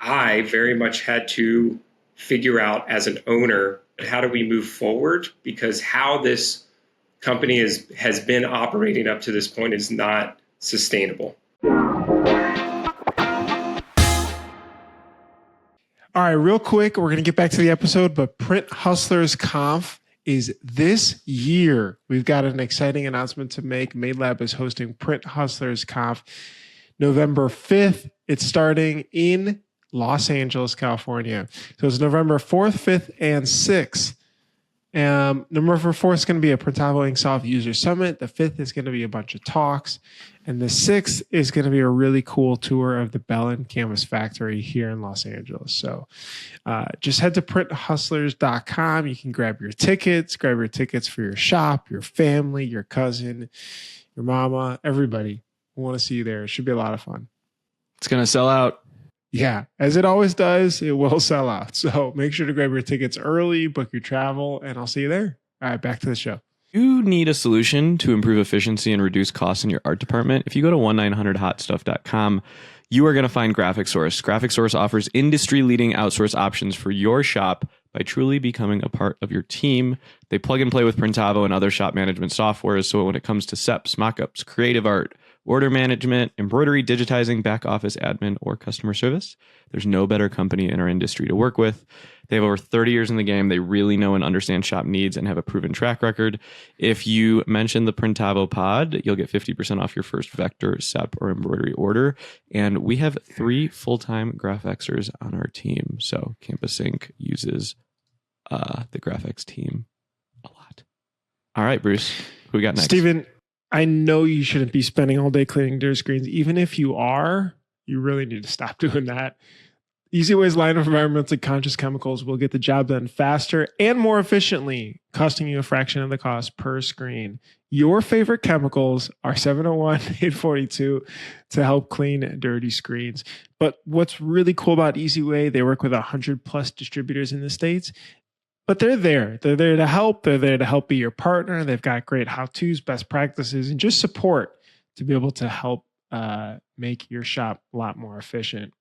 I very much had to figure out as an owner, how do we move forward? Because how this company has been operating up to this point is not sustainable. All right, real quick, we're going to get back to the episode, but Print Hustlers Conf is this year. We've got an exciting announcement to make. MadeLab is hosting Print Hustlers Conf November 5th. It's starting in Los Angeles, California. So it's November 4th, 5th, and 6th. November 4th is going to be a Printavo Inksoft User Summit. The 5th is going to be a bunch of talks. And the 6th is going to be a really cool tour of the Bellin Canvas Factory here in Los Angeles. So just head to printhustlers.com. You can grab your tickets for your shop, your family, your cousin, your mama, everybody. We want to see you there. It should be a lot of fun. It's going to sell out. Yeah, as it always does, it will sell out. So make sure to grab your tickets early, book your travel, and I'll see you there. All right, back to the show. You need a solution to improve efficiency and reduce costs in your art department. If you go to 1-900hotstuff.com, you are going to find Graphic Source. Graphic Source offers industry-leading outsource options for your shop by truly becoming a part of your team. They plug and play with Printavo and other shop management softwares. So when it comes to SEPs, mockups, creative art, order management, embroidery, digitizing, back office admin, or customer service, there's no better company in our industry to work with. They have over 30 years in the game. They really know and understand shop needs and have a proven track record. If you mention the Printavo pod, you'll get 50% off your first vector, SEP, or embroidery order. And we have 3 full-time Graphexers on our team. So Campus Ink uses the graphics team a lot. All right, Bruce, who we got next? Steven, I know you shouldn't be spending all day cleaning your screens. Even if you are, you really need to stop doing that. Easyway's line of environmentally conscious chemicals will get the job done faster and more efficiently, costing you a fraction of the cost per screen. Your favorite chemicals are 701, 842 to help clean dirty screens. But what's really cool about Easyway, they work with 100 plus distributors in the States. But they're there. They're there to help. They're there to help be your partner. They've got great how-tos, best practices, and just support to be able to help make your shop a lot more efficient.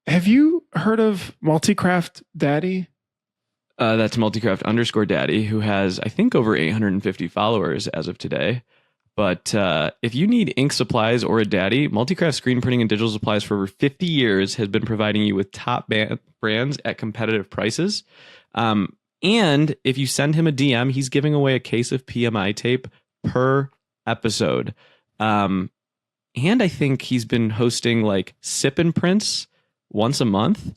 Have you heard of Multicraft Daddy? That's Multicraft_Daddy, who has, I think, over 850 followers as of today. But if you need ink supplies or a daddy, Multicraft Screen Printing and Digital Supplies for over 50 years has been providing you with top brands at competitive prices. And if you send him a DM, he's giving away a case of PMI tape per episode. And I think he's been hosting like sip and prints once a month.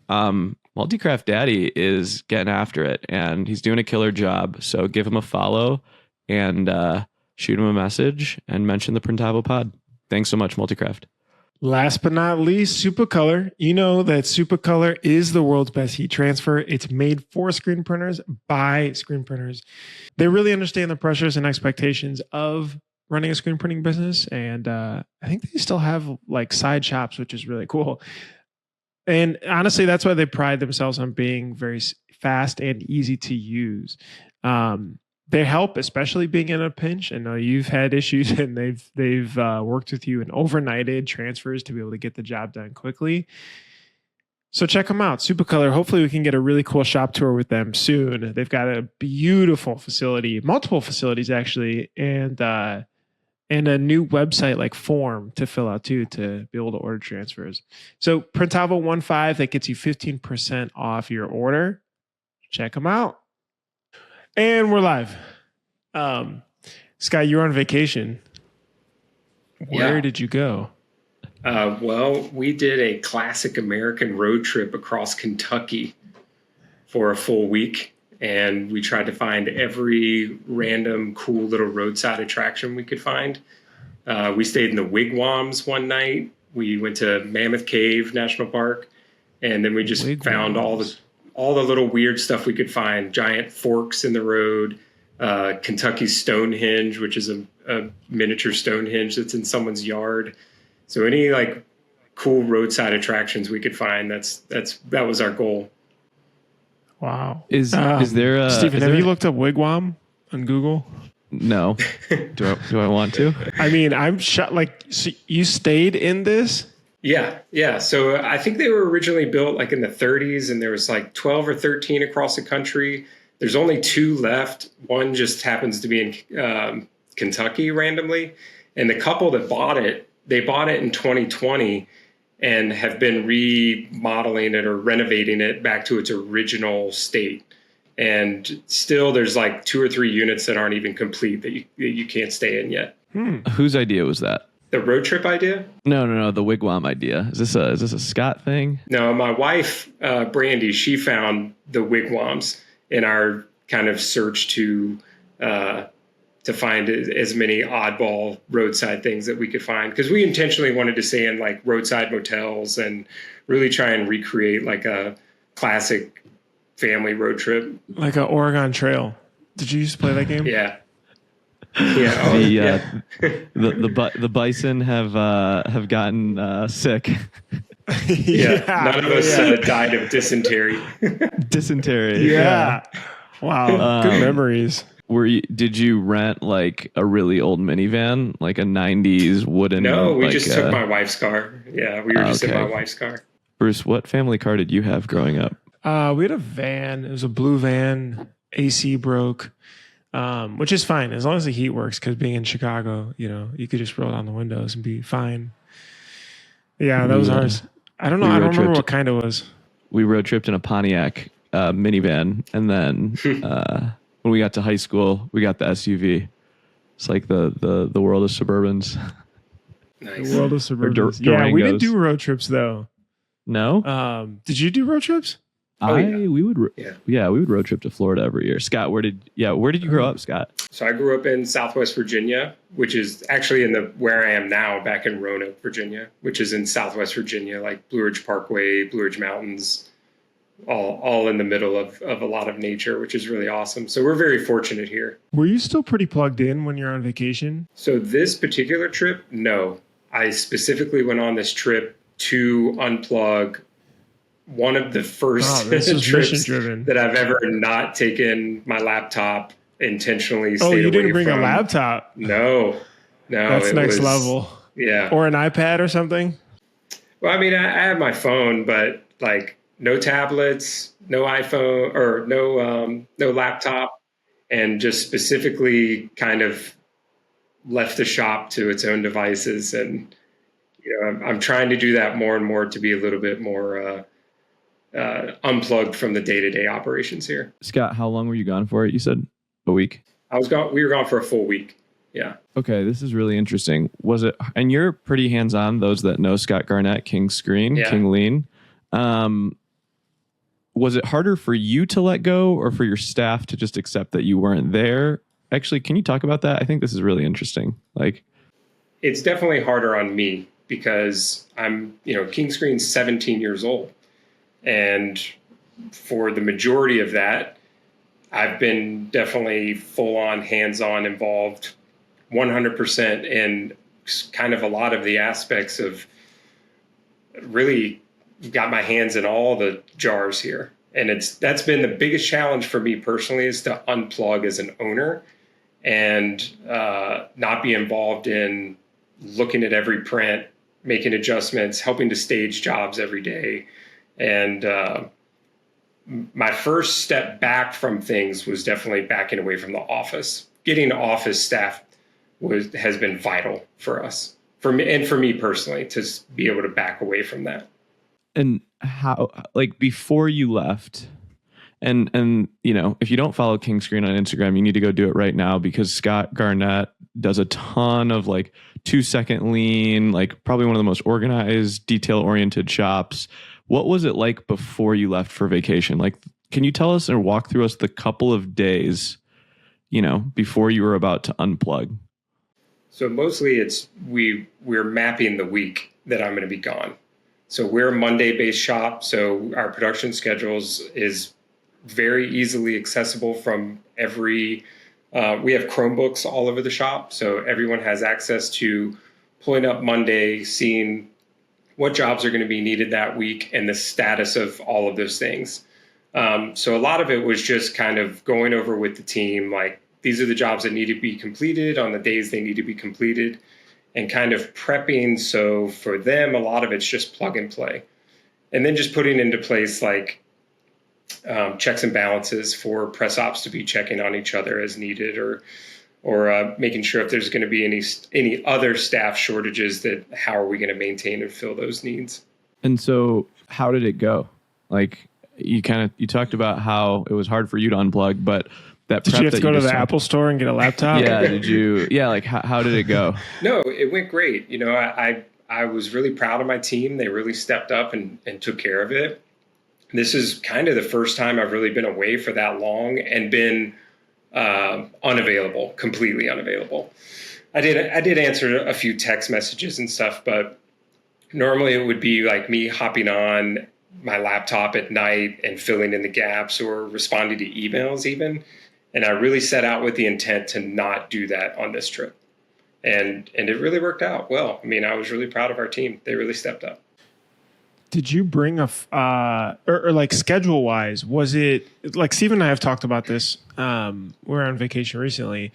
Multicraft Daddy is getting after it, and he's doing a killer job. So give him a follow and shoot him a message and mention the Printavo pod. Thanks so much, Multicraft. Last but not least, Supercolor. You know that Supercolor is the world's best heat transfer. It's made for screen printers by screen printers. They really understand the pressures and expectations of running a screen printing business. And I think they still have like side shops, which is really cool. And honestly, that's why they pride themselves on being very fast and easy to use. They help, especially being in a pinch. I know you've had issues, and they've worked with you and overnighted transfers to be able to get the job done quickly. So check them out, Supercolor. Hopefully, we can get a really cool shop tour with them soon. They've got a beautiful facility, multiple facilities actually, and a new website like form to fill out too to be able to order transfers. So Printavo 15 that gets you 15% off your order. Check them out. And we're live. Scott, you're on vacation. Where did you go? Well, we did a classic American road trip across Kentucky for a full week. And we tried to find every random cool little roadside attraction we could find. We stayed in the wigwams one night. We went to Mammoth Cave National Park. And then we just found all the little weird stuff we could find. Giant forks in the road, Kentucky's Stonehenge, which is a miniature Stonehenge that's in someone's yard. So any like cool roadside attractions we could find, that was our goal. Wow. Is there Stephen, have you looked up wigwam on Google? No. Do I want to? I mean, I'm shocked. Like, so you stayed in this? Yeah. So I think they were originally built like in the 30s, and there was like 12 or 13 across the country. There's only two left. One just happens to be in Kentucky randomly. And the couple that bought it, they bought it in 2020 and have been remodeling it or renovating it back to its original state. And still there's like 2 or 3 units that aren't even complete that you can't stay in yet. Whose idea was that? The road trip idea? No, the wigwam idea. Is this a Scott thing? No, my wife, Brandy, she found the wigwams in our kind of search to find as many oddball roadside things that we could find. Because we intentionally wanted to stay in like roadside motels and really try and recreate like a classic family road trip. Like an Oregon Trail. Did you used to play that game? Yeah. Yeah. The bison have gotten sick. None of us died of dysentery. Dysentery. Yeah. Wow. Good memories. Did you rent like a really old minivan, like a 90s wooden? No, we like, just took my wife's car. Yeah, we were just in my wife's car. Bruce, what family car did you have growing up? We had a van. It was a blue van. AC broke. Which is fine as long as the heat works, because being in Chicago, you could just roll down the windows and be fine. Yeah, that was ours. I don't know. I don't remember what kind it was. We road tripped in a Pontiac minivan, and then when we got to high school, we got the SUV. It's like the world of Suburbans. Nice. The world of Suburbans. Yeah, we didn't do road trips though. No. Did you do road trips? We would road trip to Florida every year. Scott, where did you grow up, Scott? So I grew up in Southwest Virginia, which is actually where I am now, back in Roanoke, Virginia, which is in Southwest Virginia, like Blue Ridge Parkway, Blue Ridge Mountains, all in the middle of a lot of nature, which is really awesome. So we're very fortunate here. Were you still pretty plugged in when you're on vacation? So this particular trip, no. I specifically went on this trip to unplug. One of the first trips that I've ever not taken my laptop intentionally. Oh, you didn't bring a laptop? No. That's next level. Yeah. Or an iPad or something? Well, I mean, I have my phone, but like no tablets, no iPhone, or no laptop, and just specifically kind of left the shop to its own devices. And, I'm trying to do that more and more to be a little bit more unplugged from the day-to-day operations here. Scott, how long were you gone for? You said a week. We were gone for a full week. Yeah. Okay, this is really interesting. Was it? And you're pretty hands-on. Those that know Scott Garnett, King Screen, King Lean. Was it harder for you to let go, or for your staff to just accept that you weren't there? Actually, can you talk about that? I think this is really interesting. It's definitely harder on me because I'm, King Screen's 17 years old. And for the majority of that, I've been definitely full-on, hands-on involved 100% in kind of a lot of the aspects of really got my hands in all the jars here. And that's been the biggest challenge for me personally, is to unplug as an owner and not be involved in looking at every print, making adjustments, helping to stage jobs every day. And my first step back from things was definitely backing away from the office. Getting office staff has been vital for us, for me personally, to be able to back away from that. And how, before you left, and if you don't follow King Screen on Instagram, you need to go do it right now, because Scott Garnett does a ton of 2-second lean, probably one of the most organized, detail-oriented shops. What was it like before you left for vacation? Can you tell us or walk through us the couple of days, before you were about to unplug? So mostly we're mapping the week that I'm going to be gone. So we're a Monday-based shop. So our production schedules is very easily accessible from we have Chromebooks all over the shop. So everyone has access to pulling up Monday, seeing what jobs are going to be needed that week and the status of all of those things. So a lot of it was just kind of going over with the team, these are the jobs that need to be completed on the days they need to be completed. and kind of prepping. So for them, a lot of it's just plug and play, and then just putting into place like checks and balances for press ops to be checking on each other as needed, or making sure if there's going to be any other staff shortages, that how are we going to maintain and fill those needs. And so how did it go? Like you talked about how it was hard for you to unplug, but that did prep you have to that go to the described- Apple store and get a laptop? Yeah. Did you? Yeah. Like how did it go? No, it went great. You know, I was really proud of my team. They really stepped up and took care of it. This is kind of the first time I've really been away for that long and been unavailable, completely unavailable. I did answer a few text messages and stuff, but normally it would be like me hopping on my laptop at night and filling in the gaps or responding to emails even. And I really set out with the intent to not do that on this trip. And it really worked out well. I mean, I was really proud of our team. They really stepped up. Did you bring or like schedule wise, was it like Steve and I have talked about this? We're on vacation recently.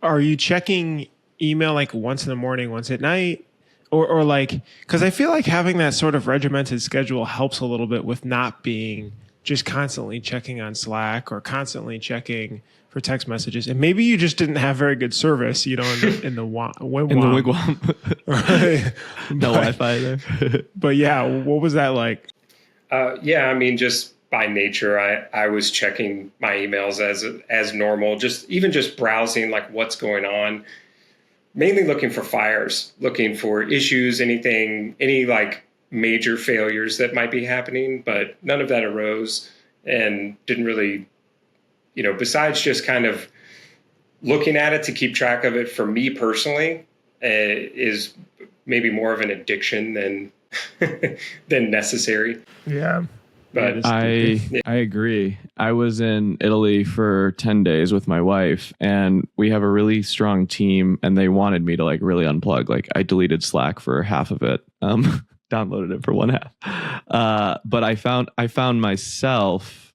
Are you checking email like once in the morning, once at night? Or like, because I feel like having that sort of regimented schedule helps a little bit with not being just constantly checking on Slack or constantly checking for text messages. And maybe you just didn't have very good service, you know, in the wigwam. Right. No Wi-Fi there. But yeah, what was that like? Yeah, I mean, just by nature, I was checking my emails as normal, just browsing like what's going on, mainly looking for fires, looking for issues, any like major failures that might be happening, but none of that arose and didn't really, you know, besides just kind of looking at it to keep track of it for me personally, is maybe more of an addiction than necessary. Yeah. But I agree. I was in Italy for 10 days with my wife, and we have a really strong team, and they wanted me to like really unplug. Like I deleted Slack for half of it, downloaded it for one half. But I found myself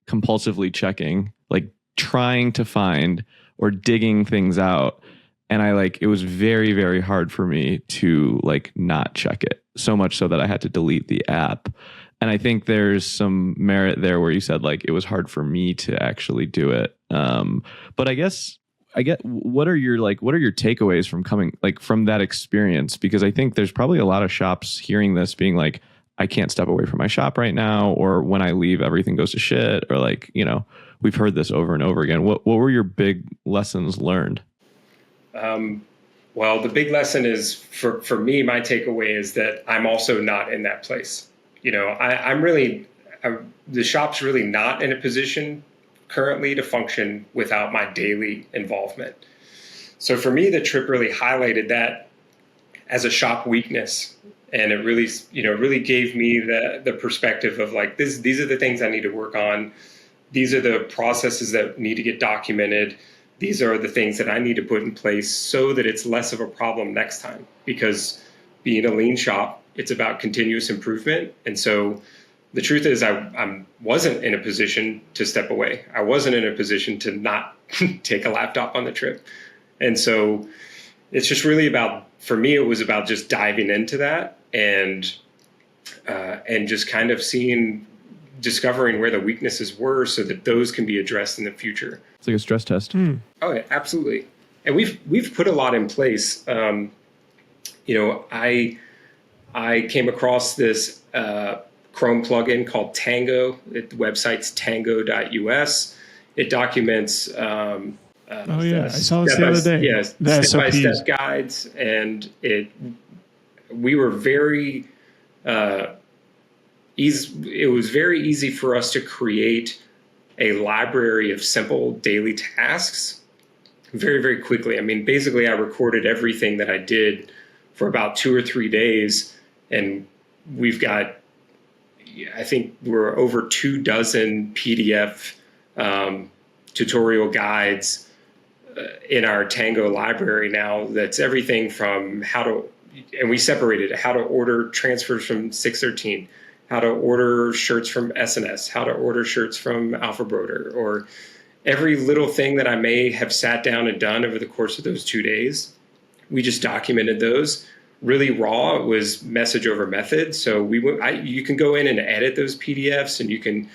compulsively checking, like trying to find or digging things out. And it was very, very hard for me to like not check it, so much so that I had to delete the app. And I think there's some merit there where you said like it was hard for me to actually do it. But I get what are your takeaways from that experience? Because I think there's probably a lot of shops hearing this being like, I can't step away from my shop right now, or when I leave, everything goes to shit, or like, you know, we've heard this over and over again. What were your big lessons learned? Well, the big lesson is for me, my takeaway is that I'm also not in that place. You know, the shop's really not in a position currently to function without my daily involvement. So for me, the trip really highlighted that as a shop weakness. And it really, you know, really gave me the perspective of like, these are the things I need to work on. These are the processes that need to get documented. These are the things that I need to put in place so that it's less of a problem next time. Because being a lean shop, it's about continuous improvement. And so the truth is I wasn't in a position to step away. I wasn't in a position to not take a laptop on the trip. And so it's just really about, for me, it was about just diving into that and just kind of discovering where the weaknesses were so that those can be addressed in the future. It's like a stress test. Oh, yeah, absolutely. And we've put a lot in place. You know, I came across this Chrome plugin called Tango. The website's tango.us. It documents I saw this the other day. Yes, step-by-step guides, and we were very easy. It was very easy for us to create a library of simple daily tasks very, very quickly. I mean, basically, I recorded everything that I did for about 2 or 3 days, and we've got, I think we're over 24 PDF tutorial guides in our Tango library now. That's everything from and we separated it, how to order transfers from 613, how to order shirts from S&S, how to order shirts from Alpha Broder, or every little thing that I may have sat down and done over the course of those 2 days. we just documented those. Really raw, it was message over method. So you can go in and edit those PDFs, and you can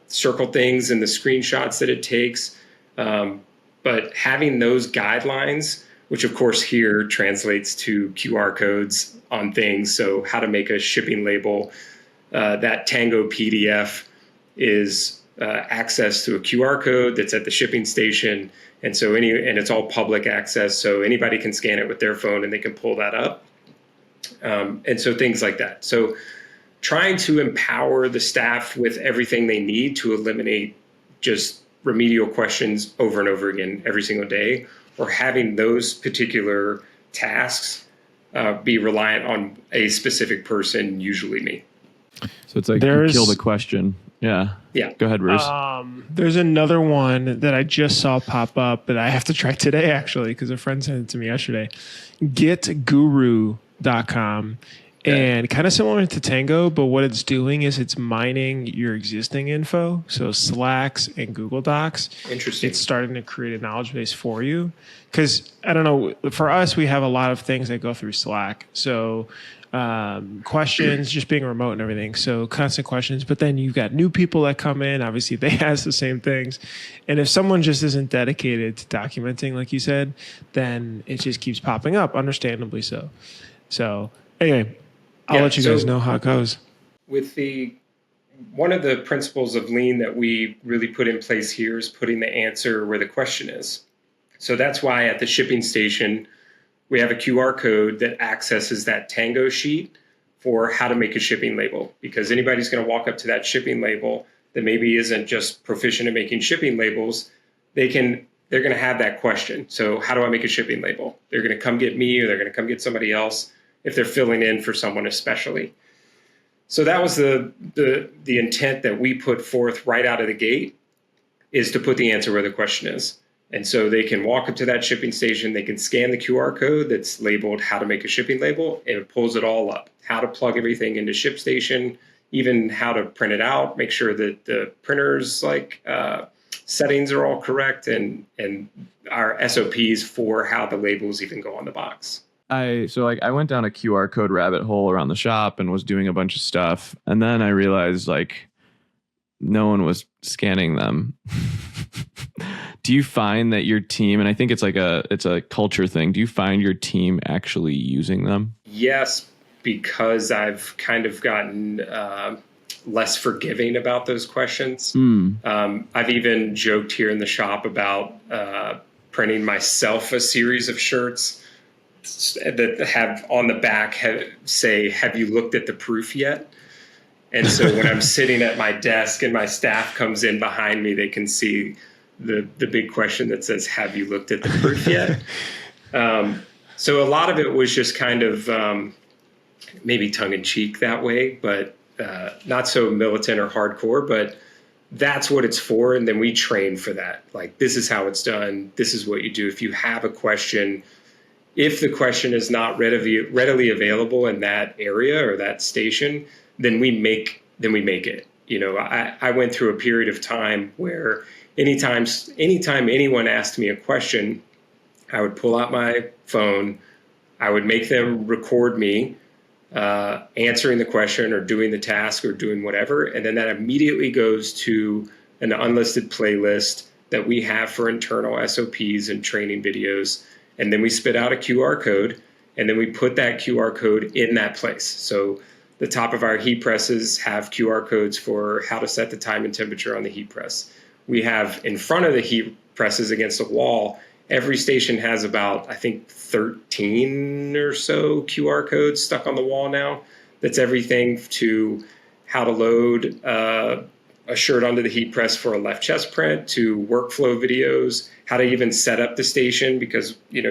circle things in the screenshots that it takes. But having those guidelines, which of course here translates to QR codes on things. So how to make a shipping label, that Tango PDF is access to a QR code that's at the shipping station. And so and it's all public access. So anybody can scan it with their phone and they can pull that up. And so things like that. So trying to empower the staff with everything they need to eliminate just remedial questions over and over again every single day, or having those particular tasks be reliant on a specific person, usually me. So it's like you kill the question. Yeah. Yeah. Go ahead, Bruce. There's another one that I just saw pop up that I have to try today, actually, because a friend sent it to me yesterday. Getguru.com. And kind of similar to Tango, but what it's doing is it's mining your existing info. So Slacks and Google Docs. Interesting. It's starting to create a knowledge base for you. Because, I don't know, for us, we have a lot of things that go through Slack. So questions, just being remote and everything. So constant questions. But then you've got new people that come in. Obviously, they ask the same things. And if someone just isn't dedicated to documenting, like you said, then it just keeps popping up, understandably so. So anyway, I'll let you guys know how it goes. With one of the principles of Lean that we really put in place here is putting the answer where the question is. So that's why at the shipping station, we have a QR code that accesses that Tango sheet for how to make a shipping label, because anybody's going to walk up to that shipping label that maybe isn't just proficient in making shipping labels. They're going to have that question. So how do I make a shipping label? They're going to come get me, or they're going to come get somebody else if they're filling in for someone especially. So that was the intent that we put forth right out of the gate, is to put the answer where the question is. And so they can walk up to that shipping station, they can scan the QR code that's labeled how to make a shipping label, and it pulls it all up. How to plug everything into ShipStation, even how to print it out, make sure that the printer's settings are all correct, and our SOPs for how the labels even go on the box. I went down a QR code rabbit hole around the shop and was doing a bunch of stuff. And then I realized no one was scanning them. Do you find that your team, and I think it's a culture thing, do you find your team actually using them? Yes, because I've kind of gotten less forgiving about those questions. I've even joked here in the shop about printing myself a series of shirts that have on the back say, "Have you looked at the proof yet?" And so when I'm sitting at my desk and my staff comes in behind me, they can see the big question that says, "Have you looked at the proof yet?" So a lot of it was just kind of maybe tongue in cheek that way, but not so militant or hardcore, but that's what it's for. And then we train for that. Like, this is how it's done. This is what you do. If you have a question, if the question is not readily available in that area or that station, then we make it. You know, I went through a period of time where anytime anyone asked me a question, I would pull out my phone, I would make them record me answering the question or doing the task or doing whatever, and then that immediately goes to an unlisted playlist that we have for internal SOPs and training videos. And then we spit out a QR code, and then we put that QR code in that place. So the top of our heat presses have QR codes for how to set the time and temperature on the heat press. We have in front of the heat presses against the wall, every station has about, I think, 13 or so QR codes stuck on the wall now. That's everything to how to load a shirt onto the heat press for a left chest print, to workflow videos, how to even set up the station, because we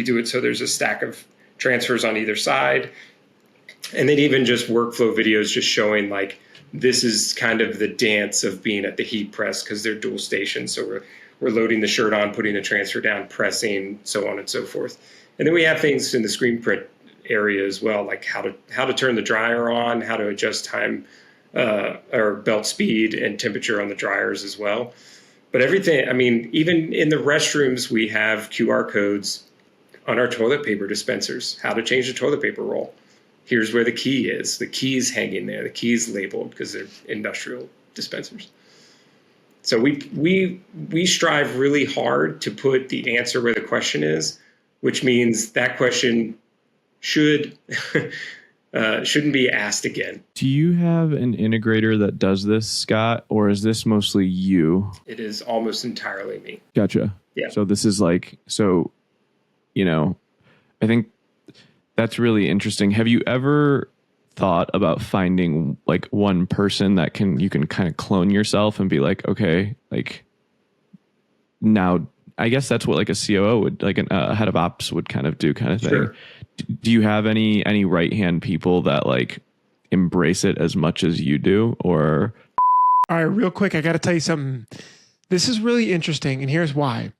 do it so there's a stack of transfers on either side. And then even just workflow videos just showing this is kind of the dance of being at the heat press, because they're dual stations. So we're loading the shirt on, putting the transfer down, pressing, so on and so forth. And then we have things in the screen print area as well, like how to turn the dryer on, how to adjust time or belt speed and temperature on the dryers as well. But everything, even in the restrooms, we have QR codes on our toilet paper dispensers, how to change the toilet paper roll. Here's where the key is. The key's hanging there. The key's labeled because they're industrial dispensers. So we strive really hard to put the answer where the question is, which means that question shouldn't be asked again. Do you have an integrator that does this, Scott, or is this mostly you? It is almost entirely me. Gotcha. Yeah. So this is like, I think that's really interesting. Have you ever thought about finding like one person that you can kind of clone yourself and be like, okay, like now, I guess that's what like a COO would, like a head of ops would kind of do kind of thing. Sure. Do you have any right-hand people that like embrace it as much as you do, or? All right, real quick, I got to tell you something. This is really interesting, and here's why.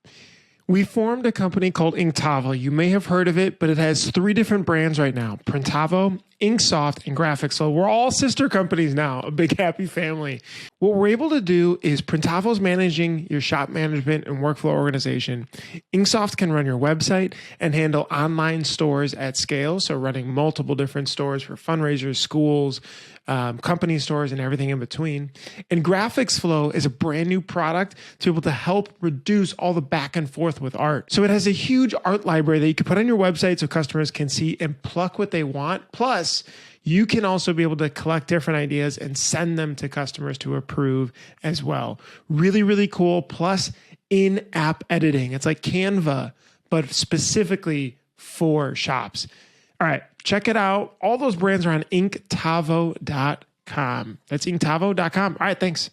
We formed a company called Printavo. You may have heard of it, but it has 3 different brands right now: Printavo, Inksoft, and Graphics. So we're all sister companies now, a big happy family. What we're able to do is Printavo's managing your shop management and workflow organization. Inksoft can run your website and handle online stores at scale. So running multiple different stores for fundraisers, schools, company stores, and everything in between. And Graphics Flow is a brand new product to be able to help reduce all the back and forth with art. So it has a huge art library that you can put on your website so customers can see and pluck what they want. Plus, you can also be able to collect different ideas and send them to customers to approve as well. Really, really cool. Plus, in-app editing. It's like Canva, but specifically for shops. All right, check it out. All those brands are on Printavo.com. That's Printavo.com. All right, thanks.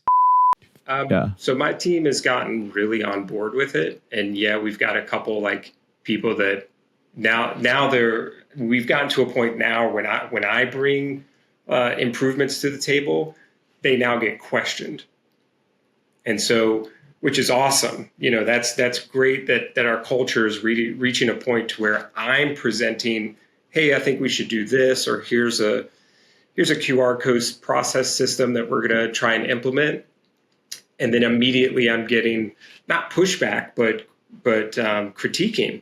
So my team has gotten really on board with it. And yeah, we've got a couple like people that now we've gotten to a point now when I bring improvements to the table, they now get questioned. And so, which is awesome. That's great that our culture is really reaching a point to where I'm presenting, hey, I think we should do this, or here's a QR code process system that we're going to try and implement. And then immediately I'm getting not pushback, but critiquing,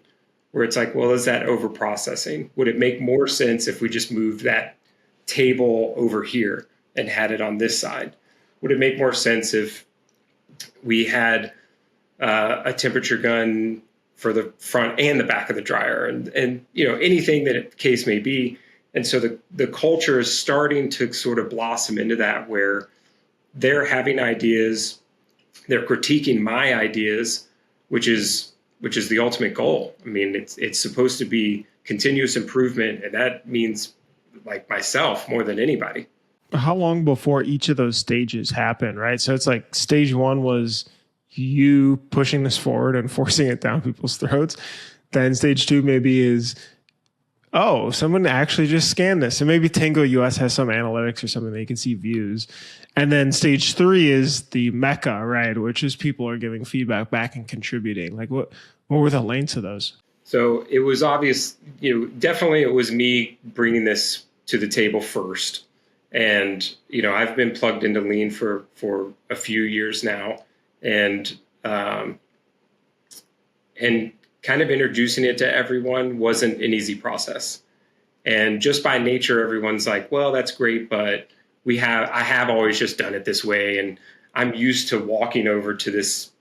where it's like, well, is that over processing? Would it make more sense if we just moved that table over here and had it on this side? Would it make more sense if we had a temperature gun for the front and the back of the dryer, and anything that the case may be? And so the culture is starting to sort of blossom into that, where they're having ideas, they're critiquing my ideas, which is the ultimate goal. I mean, it's supposed to be continuous improvement, and that means like myself more than anybody. How long before each of those stages happen, right? So it's like stage 1 was you pushing this forward and forcing it down people's throats. Then stage 2 maybe is, oh, someone actually just scanned this. And maybe Tango US has some analytics or something that you can see views. And then stage 3 is the mecca, right? Which is people are giving feedback back and contributing. Like what were the lengths of those? So it was obvious, definitely it was me bringing this to the table first. And, I've been plugged into Lean for a few years now, and kind of introducing it to everyone wasn't an easy process. And just by nature, everyone's like, well, that's great, but I have always just done it this way. And I'm used to walking over to this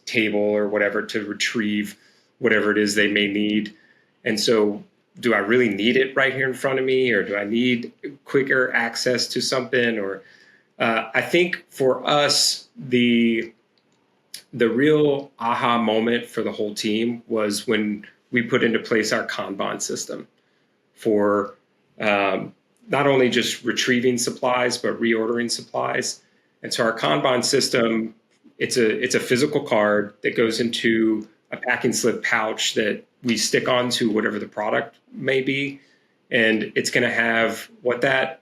table or whatever to retrieve whatever it is they may need. And so do I really need it right here in front of me, or do I need quicker access to something? Or I think for us, the real aha moment for the whole team was when we put into place our Kanban system for not only just retrieving supplies, but reordering supplies. And so our Kanban system, it's a physical card that goes into a packing slip pouch that we stick onto whatever the product may be. And it's going to have what that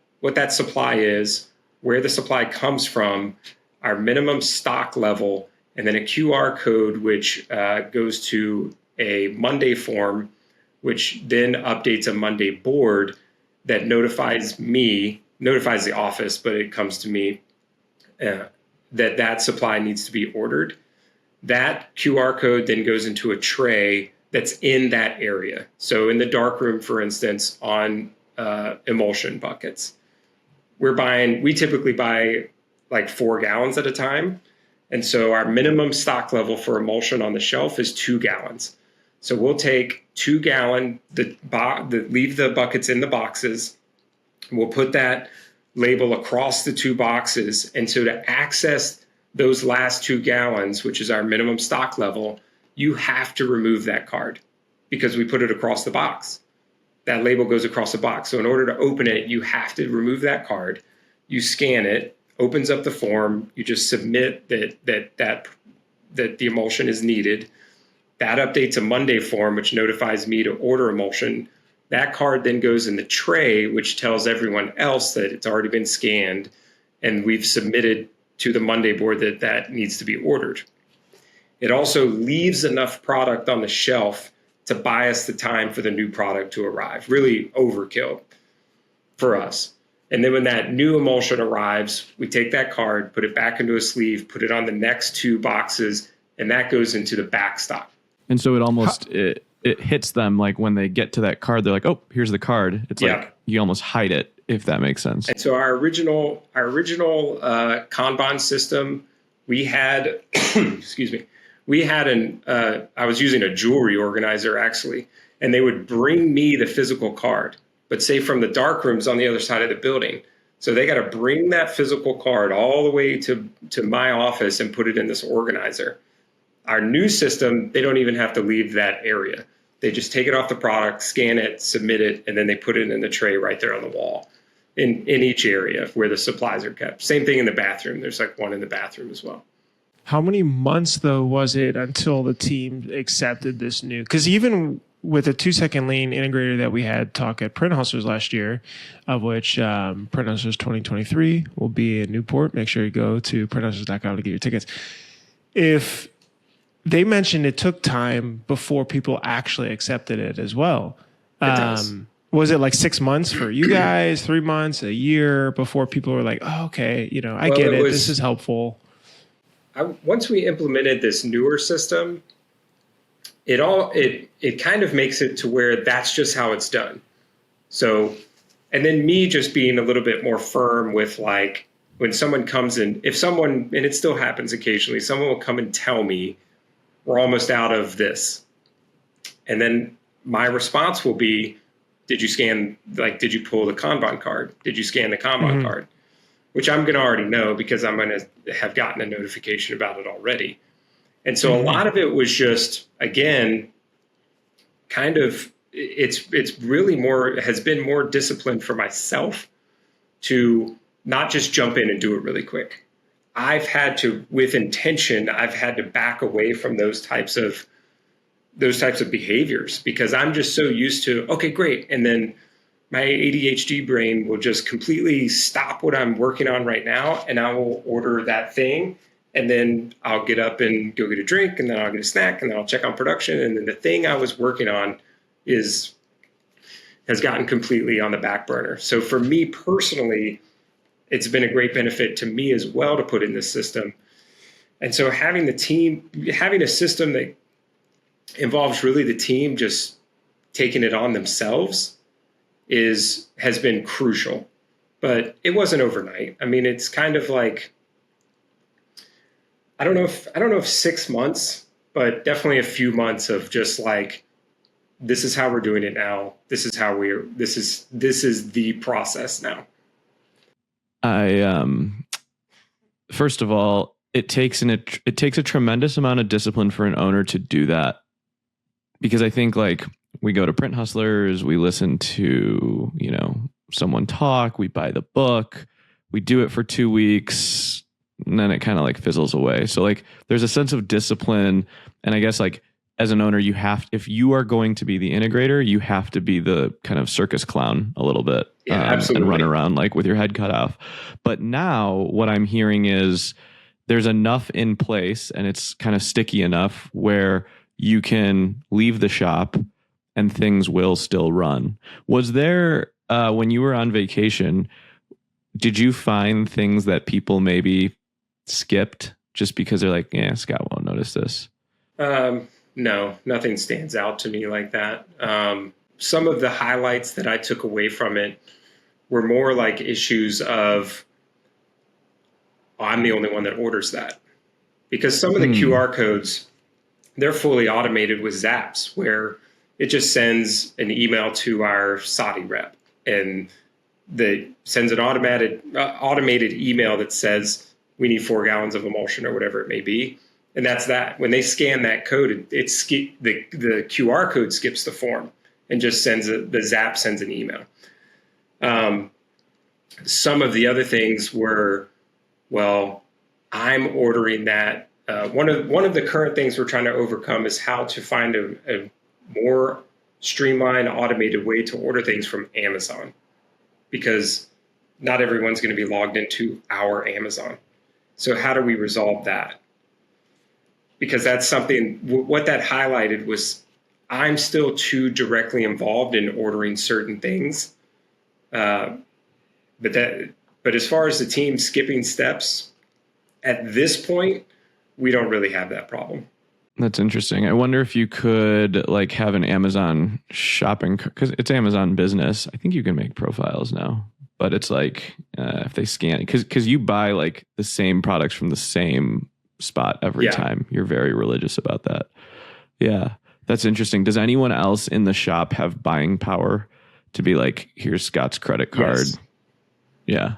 supply is, where the supply comes from, our minimum stock level, and then a QR code, which goes to a Monday form, which then updates a Monday board that notifies the office, but it comes to me that supply needs to be ordered. That QR code then goes into a tray that's in that area. So in the darkroom, for instance, on emulsion buckets, we typically buy like 4 gallons at a time. And so our minimum stock level for emulsion on the shelf is 2 gallons. So we'll take 2 gallon, leave the buckets in the boxes. We'll put that label across the 2 boxes. And so to access those last 2 gallons, which is our minimum stock level, you have to remove that card because we put it across the box. That label goes across the box. So in order to open it, you have to remove that card. You scan it, opens up the form. You just submit that the emulsion is needed. That updates a Monday form, which notifies me to order emulsion. That card then goes in the tray, which tells everyone else that it's already been scanned, and we've submitted to the Monday board that needs to be ordered. It also leaves enough product on the shelf to buy us the time for the new product to arrive. Really overkill for us. And then when that new emulsion arrives, we take that card, put it back into a sleeve, put it on the next 2 boxes, and that goes into the back stock. And so it almost it hits them like when they get to that card, they're like, oh, here's the card. It's like you almost hide it, if that makes sense. And so our original Kanban system, we had, excuse me, we had I was using a jewelry organizer actually, and they would bring me the physical card, but say from the dark rooms on the other side of the building. So they got to bring that physical card all the way to my office and put it in this organizer. Our new system, they don't even have to leave that area. They just take it off the product, scan it, submit it, and then they put it in the tray right there on the wall in each area where the supplies are kept. Same thing in the bathroom. There's like one in the bathroom as well. How many months, though, was it until the team accepted this new? Because even with a 2-second lane integrator that we had talk at Print Hustlers last year, of which Print Hustlers 2023 will be in Newport. Make sure you go to printhustlers.com to get your tickets. If they mentioned it took time before people actually accepted it as well. It does. Was it like 6 months for you guys, 3 months, a year before people were like, oh, okay, I get it. This is helpful. Once we implemented this newer system, it kind of makes it to where that's just how it's done. So, and then me just being a little bit more firm with like, when someone comes in, and it still happens occasionally, someone will come and tell me, we're almost out of this. And then my response will be, did you pull the Kanban card? Did you scan the Kanban card? Which I'm going to already know because I'm going to have gotten a notification about it already. And so a lot of it was just, again, kind of, it's really has been more disciplined for myself to not just jump in and do it really quick. I've had to, with intention, back away from those types of behaviors because I'm just so used to, okay, great. And then my ADHD brain will just completely stop what I'm working on right now. And I will order that thing. And then I'll get up and go get a drink, and then I'll get a snack, and then I'll check on production. And then the thing I was working on has gotten completely on the back burner. So for me personally, it's been a great benefit to me as well to put in this system. And so having a system that involves really the team just taking it on themselves has been crucial. But it wasn't overnight. I mean, it's kind of like, I don't know if 6 months, but definitely a few months of just like, this is how we're doing it now. This is how this is the process now. First of all, it takes a tremendous amount of discipline for an owner to do that, because I think like we go to Print Hustlers, we listen to, someone talk, we buy the book, we do it for 2 weeks, and then it kind of like fizzles away. So like there's a sense of discipline. And I guess like as an owner, if you are going to be the integrator, you have to be the kind of circus clown a little bit, absolutely, and run around like with your head cut off. But now what I'm hearing is there's enough in place and it's kind of sticky enough where you can leave the shop and things will still run. Was there, when you were on vacation, did you find things that people maybe skipped just because they're like, yeah, Scott won't notice this? No, nothing stands out to me like that. Some of the highlights that I took away from it were more like issues of, oh, I'm the only one that orders that. Because some of the QR codes, they're fully automated with Zaps, where it just sends an email to our Saudi rep and sends an automated email that says we need 4 gallons of emulsion or whatever it may be. And that's that. When they scan that code, the QR code skips the form and just the Zap sends an email. Some of the other things were, well, I'm ordering that. One of the current things we're trying to overcome is how to find a more streamlined, automated way to order things from Amazon, because not everyone's going to be logged into our Amazon. So how do we resolve that? Because that's something, what that highlighted was, I'm still too directly involved in ordering certain things. But as far as the team skipping steps, at this point, we don't really have that problem. That's interesting. I wonder if you could like have an Amazon shopping, because it's Amazon Business. I think you can make profiles now, but it's like if they scan it, because you buy like the same products from the same spot every time. You're very religious about that. Yeah, that's interesting. Does anyone else in the shop have buying power to be like, here's Scott's credit card? Yes. Yeah.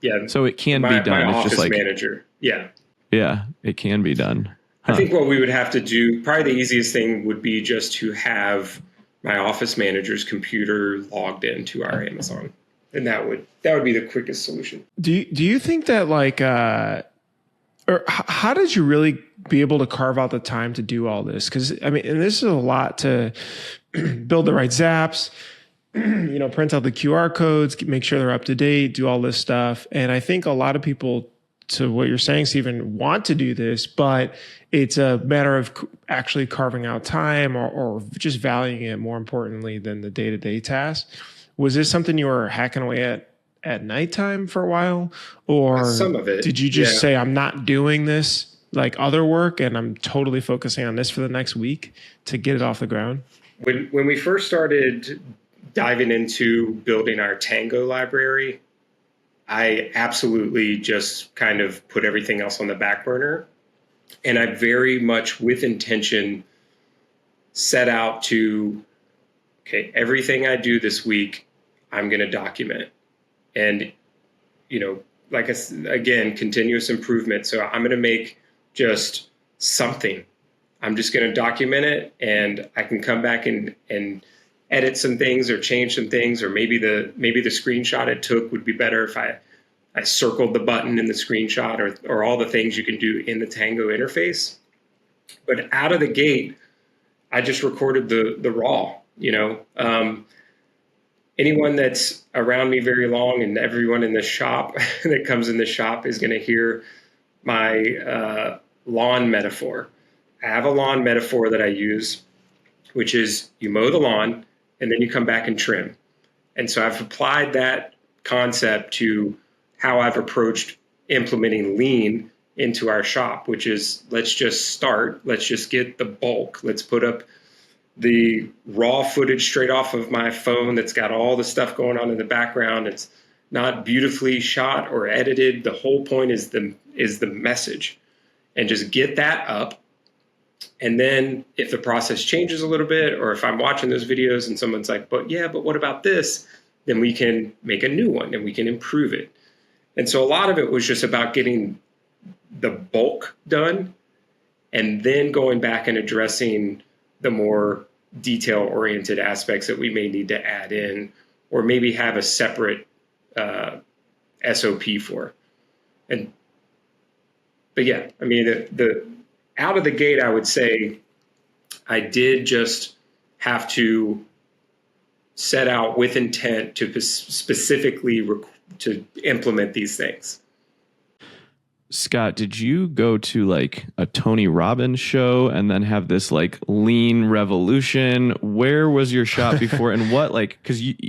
Yeah. So it can be done. My it's office just like manager. Yeah. Yeah, it can be done. I think what we would have to do, probably the easiest thing would be just to have my office manager's computer logged into our Amazon. And that would be the quickest solution. Do you think that like, or how did you really be able to carve out the time to do all this? Because I mean, and this is a lot to build the right Zaps, print out the QR codes, make sure they're up to date, do all this stuff. And I think a lot of people, to what you're saying, Stephen, want to do this, but it's a matter of actually carving out time or just valuing it more importantly than the day-to-day task. Was this something you were hacking away at nighttime for a while? Or some of it, did you just say, I'm not doing this like other work and I'm totally focusing on this for the next week to get it off the ground? When we first started diving into building our Tango library, I absolutely just kind of put everything else on the back burner. And I very much with intention set out to, okay, everything I do this week, I'm going to document. And, like again, continuous improvement. So I'm going to make just something. I'm just going to document it, and I can come back and edit some things or change some things, or maybe the screenshot it took would be better if I circled the button in the screenshot, or all the things you can do in the Tango interface. But out of the gate, I just recorded the raw. Anyone that's around me very long, and everyone in the shop that comes in the shop, is going to hear my lawn metaphor. I have a lawn metaphor that I use, which is you mow the lawn and then you come back and trim. And so I've applied that concept to how I've approached implementing lean into our shop, which is let's just get the bulk. Let's put up the raw footage straight off of my phone that's got all the stuff going on in the background. It's not beautifully shot or edited. The whole point is the message, and just get that up. And then if the process changes a little bit, or if I'm watching those videos and someone's like, but what about this? Then we can make a new one and we can improve it. And so a lot of it was just about getting the bulk done and then going back and addressing the more detail-oriented aspects that we may need to add in, or maybe have a separate SOP for. But yeah, I mean, the out of the gate, I would say I did just have to set out with intent to specifically to implement these things. Scott, did you go to like a Tony Robbins show and then have this like lean revolution? Where was your shop before, and what, like, because did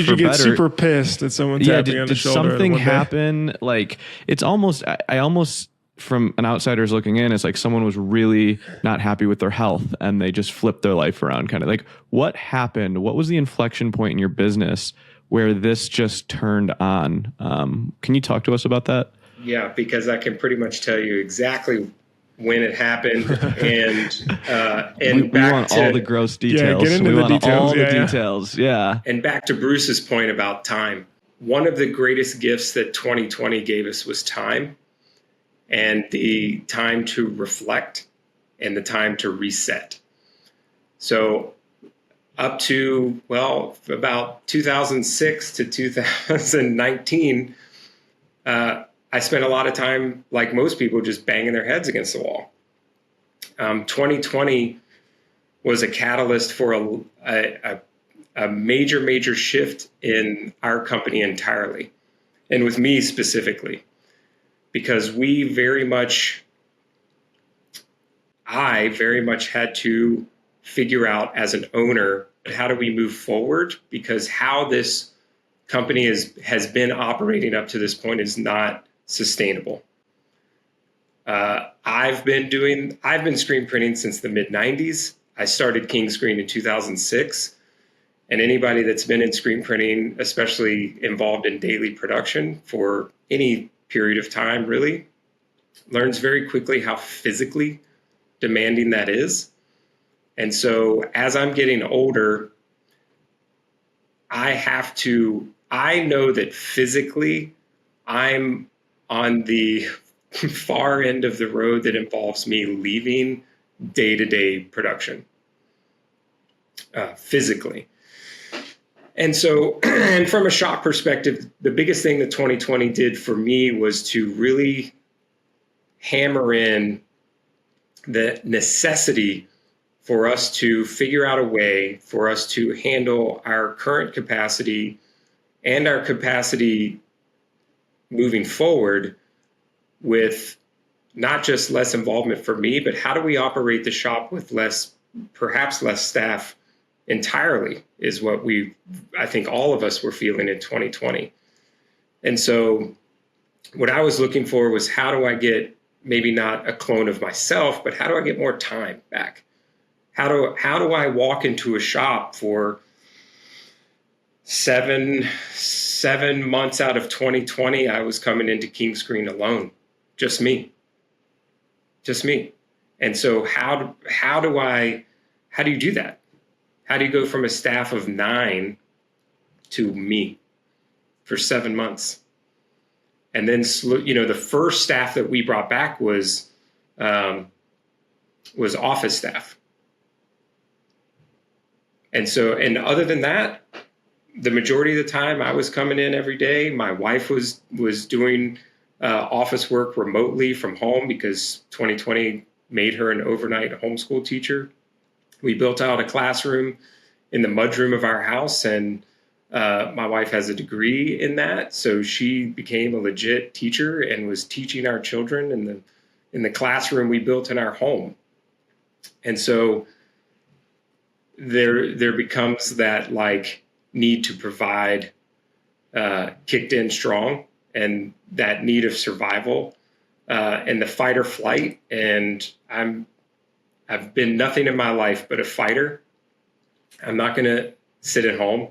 you get super pissed at someone tapping on the shoulder? Did something happen? Like, it's almost, I almost from an outsider's looking in, it's like someone was really not happy with their health and they just flipped their life around, kind of like what happened? What was the inflection point in your business where this just turned on? Can you talk to us about that? Yeah, because I can pretty much tell you exactly when it happened, and we want all the gross details. Yeah, get into we the want details. all the details. Yeah. And back to Bruce's point about time. One of the greatest gifts that 2020 gave us was time, and the time to reflect and the time to reset. So up to, well, about 2006 to 2019, I spent a lot of time, like most people, just banging their heads against the wall. 2020 was a catalyst for a major shift in our company entirely, and with me specifically, because I very much had to figure out as an owner, how do we move forward? Because how this company has been operating up to this point is not sustainable. I've been screen printing since the mid 90s. I started King Screen in 2006. And anybody that's been in screen printing, especially involved in daily production for any period of time, really learns very quickly how physically demanding that is. And so as I'm getting older, I know that physically I'm on the far end of the road that involves me leaving day-to-day production physically. And so, and from a shop perspective, the biggest thing that 2020 did for me was to really hammer in the necessity for us to figure out a way for us to handle our current capacity and our capacity moving forward with not just less involvement for me, but how do we operate the shop with perhaps less staff entirely, is what I think all of us were feeling in 2020. And so what I was looking for was, how do I get maybe not a clone of myself, but how do I get more time back? How do I walk into a shop for seven months out of 2020, I was coming into King Screen alone, just me. And so how do you do that? How do you go from a staff of 9 to me for 7 months? And then, the first staff that we brought back was office staff. And so, and other than that, the majority of the time I was coming in every day. My wife was doing office work remotely from home because 2020 made her an overnight homeschool teacher. We built out a classroom in the mudroom of our house, and my wife has a degree in that. So she became a legit teacher and was teaching our children in the classroom we built in our home. And so there becomes that need to provide kicked in strong, and that need of survival and the fight or flight. And I've been nothing in my life but a fighter. I'm not going to sit at home,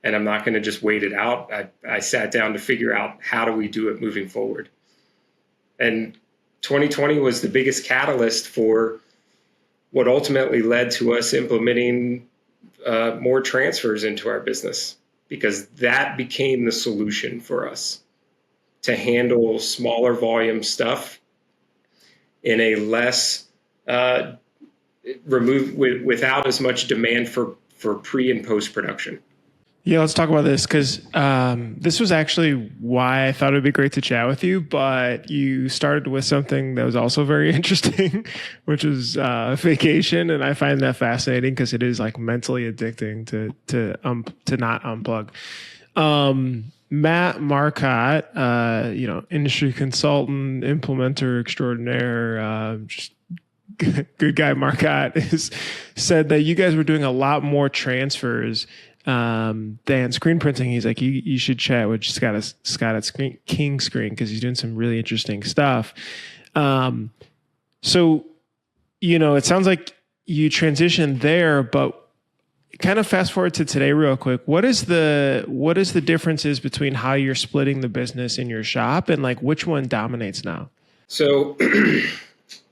and I'm not going to just wait it out. I sat down to figure out, how do we do it moving forward? And 2020 was the biggest catalyst for what ultimately led to us implementing more transfers into our business, because that became the solution for us to handle smaller volume stuff in a less without as much demand for pre and post production. Yeah, let's talk about this, because this was actually why I thought it would be great to chat with you. But you started with something that was also very interesting, which is vacation, and I find that fascinating because it is mentally addicting to not unplug. Matt Marcotte, industry consultant, implementer extraordinaire, just good guy Marcotte, said that you guys were doing a lot more transfers than screen printing. He's like, you should chat with Scott at King Screen, because he's doing some really interesting stuff. So, it sounds like you transitioned there, but kind of fast forward to today real quick. What is the differences between how you're splitting the business in your shop and like which one dominates now? So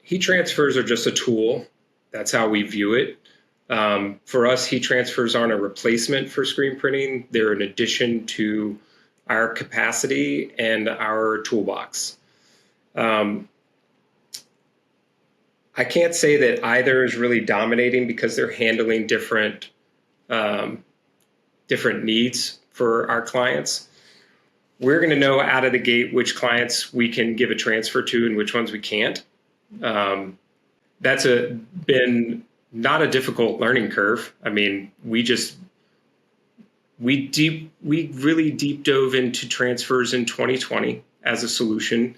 heat transfers are just a tool. That's how we view it. For us, heat transfers aren't a replacement for screen printing. They're an addition to our capacity and our toolbox. I can't say that either is really dominating because they're handling different needs for our clients. We're going to know out of the gate which clients we can give a transfer to and which ones we can't. That's been not a difficult learning curve. I mean, we really deep dove into transfers in 2020 as a solution.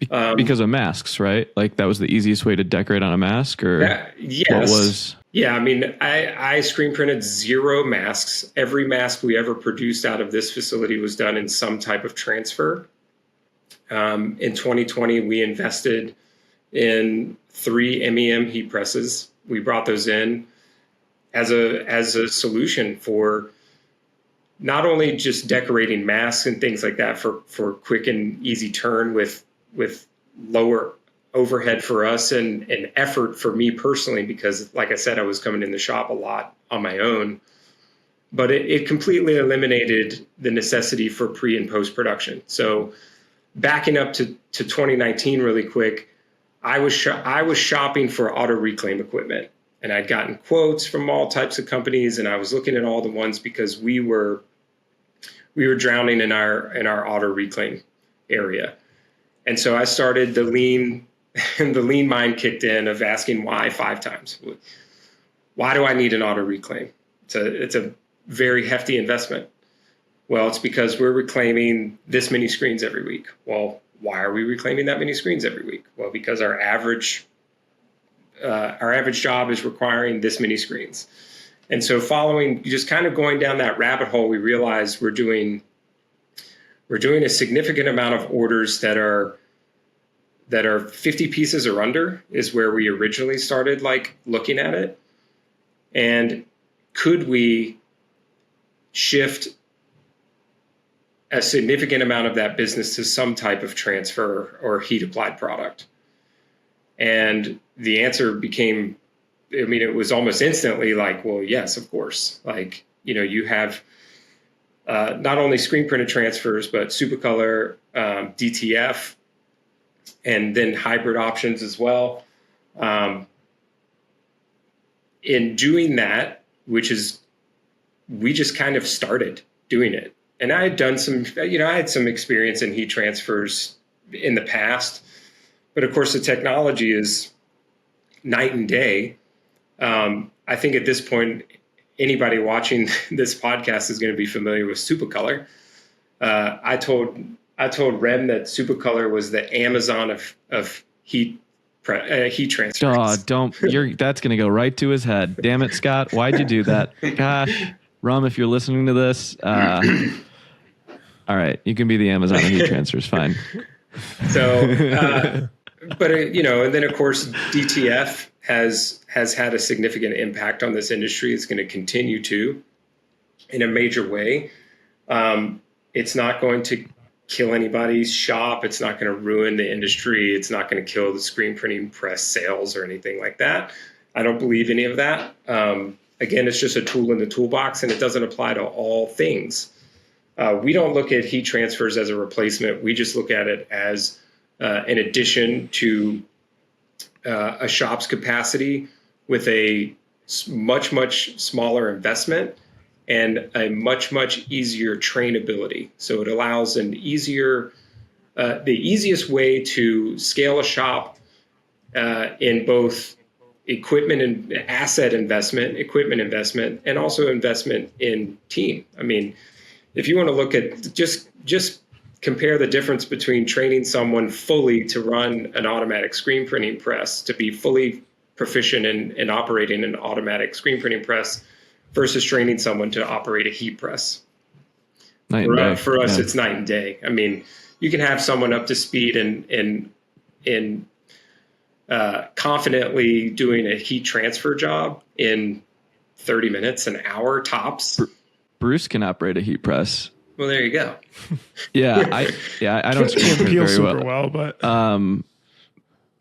Because of masks, right? Like that was the easiest way to decorate on a mask, or yes. What was? Yeah, I mean, I screen printed 0 masks. Every mask we ever produced out of this facility was done in some type of transfer. In 2020, we invested in 3 MEM heat presses. We brought those in as a solution for not only just decorating masks and things like that for quick and easy turn with lower overhead for us and effort for me personally, because like I said, I was coming in the shop a lot on my own, but it completely eliminated the necessity for pre and post production. So backing up to 2019 really quick, I was shopping for auto reclaim equipment, and I'd gotten quotes from all types of companies, and I was looking at all the ones because we were drowning in our auto reclaim area. And so I started the lean mind kicked in of asking why 5 times. Why do I need an auto reclaim? It's a very hefty investment. Well, it's because we're reclaiming this many screens every week. Well, why are we reclaiming that many screens every week? Well, because our average job is requiring this many screens. And so just kind of going down that rabbit hole, we realized we're doing a significant amount of orders that are 50 pieces or under is where we originally started like looking at it. And could we shift a significant amount of that business to some type of transfer or heat applied product? And the answer became, it was almost instantly like, well, yes, of course. Like, you have not only screen printed transfers, but Supercolor, DTF, and then hybrid options as well. In doing that, we just kind of started doing it. And I had done I had some experience in heat transfers in the past, but of course the technology is night and day. I think at this point, anybody watching this podcast is going to be familiar with Supercolor. I told Rem that Supercolor was the Amazon of heat transfers. That's going to go right to his head. Damn it, Scott. Why'd you do that? Gosh, Rum, if you're listening to this, all right, you can be the Amazon of heat transfers. Fine. So, but and then of course DTF has had a significant impact on this industry. It's going to continue to, in a major way. It's not going to kill anybody's shop. It's not going to ruin the industry. It's not going to kill the screen printing press sales or anything like that. I don't believe any of that. Again, it's just a tool in the toolbox, and it doesn't apply to all things. We don't look at heat transfers as a replacement. We just look at it as an addition to a shop's capacity with a much, much smaller investment and a much, much easier trainability. So it allows the easiest way to scale a shop in both equipment and equipment investment, and also investment in team. I mean, if you want to look at just compare the difference between training someone fully to run an automatic screen printing press, to be fully proficient in operating an automatic screen printing press, versus training someone to operate a heat press. For us, it's night and day. I mean, you can have someone up to speed in confidently doing a heat transfer job in 30 minutes, an hour tops. Bruce can operate a heat press. Well, there you go. I don't screen print peel very super well. but